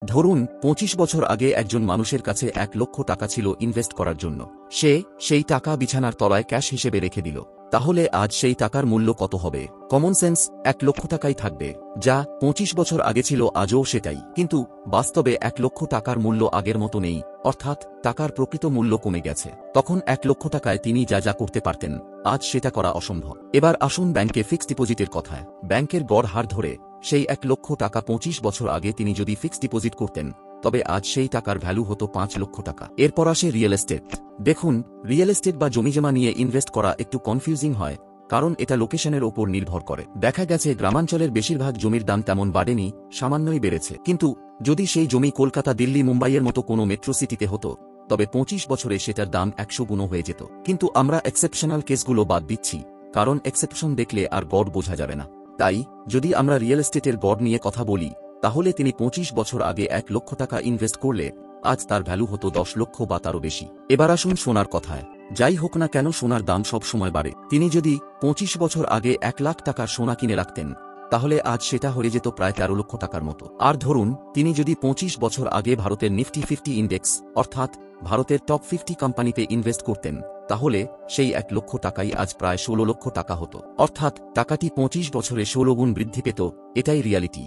ধরুন ২৫ বছর আগে একজন মানুষের কাছে ১,০০,০০০ টাকা ছিল ইনভেস্ট করার জন্য। সে সেই টাকা বিছানার তলায় ক্যাশ হিসেবে রেখে দিল। তাহলে আজ সেই টাকার মূল্য কত হবে? কমন সেন্স ১,০০,০০০ টাকাই থাকবে। যা ২৫ বছর আগে ছিল আজও সেটাই। কিন্তু বাস্তবে ১,০০,০০০ টাকার মূল্য আগের মতো নেই, অর্থাৎ টাকার প্রকৃত মূল্য কমে গেছে। তখন ১,০০,০০০ টাকায় তিনি যা যা করতে পারতেন, আজ সেটা করা অসম্ভব। এবার আসুন ব্যাংকে ফিক্সড ডিপোজিটের কথায়। ব্যাংকের গড় হার ধরে সেই ১,০০,০০০ টাকা ২৫ বছর আগে তিনি যদি ফিক্সড ডিপোজিট করতেন, তবে আজ সেই টাকার ভ্যালু হতো ৫,০০,০০০ টাকা। এরপর আসে রিয়েল এস্টেট। দেখুন, রিয়েল এস্টেট বা জমিজমা নিয়ে ইনভেস্ট করা একটু কনফিউজিং হয়, কারণ এটা লোকেশনের ওপর নির্ভর করে। দেখা গেছে গ্রামাঞ্চলের বেশিরভাগ জমির দাম তেমন বাড়েনি, সামান্যই বেড়েছে। কিন্তু যদি সেই জমি কলকাতা, দিল্লি, মুম্বাইয়ের মতো কোনো মেট্রো সিটিতে হতো, তবে ২৫ বছরে সেটার দাম ১০০ গুণ হয়ে যেত। কিন্তু আমরা এক্সেপশনাল কেসগুলো বাদ দিচ্ছি, কারণ এক্সেপশন দেখলে আর গড় বোঝা যাবে না। তাই যদি আমরা রিয়েল এস্টেটের গড় নিয়ে কথা বলি, তাহলে তিনি ২৫ বছর আগে ১,০০,০০০ টাকা ইনভেস্ট করলে আজ তার ভ্যালু হতো ১০ লক্ষ বা তারও বেশি। এবার আসুন সোনার কথায়। যাই হোক না কেন, সোনার দাম সব সময় বাড়ে। তিনি যদি ২৫ বছর আগে ১,০০,০০০ টাকার সোনা কিনে রাখতেন, তাহলে আজ সেটা হয়ে যেত প্রায় ১৩ লক্ষ টাকার মতো। আর ধরুন, তিনি যদি ২৫ বছর আগে ভারতের নিফটি ৫০ ইন্ডেক্স, অর্থাৎ ভারতের টপ ৫০ কোম্পানিতে ইনভেস্ট করতেন, তাহলে সেই ১,০০,০০০ টাকাই আজ প্রায় ১৬ লক্ষ টাকা হতো। অর্থাৎ টাকাটি ২৫ বছরে ১৬ গুণ বৃদ্ধি পেত। এটাই রিয়ালিটি।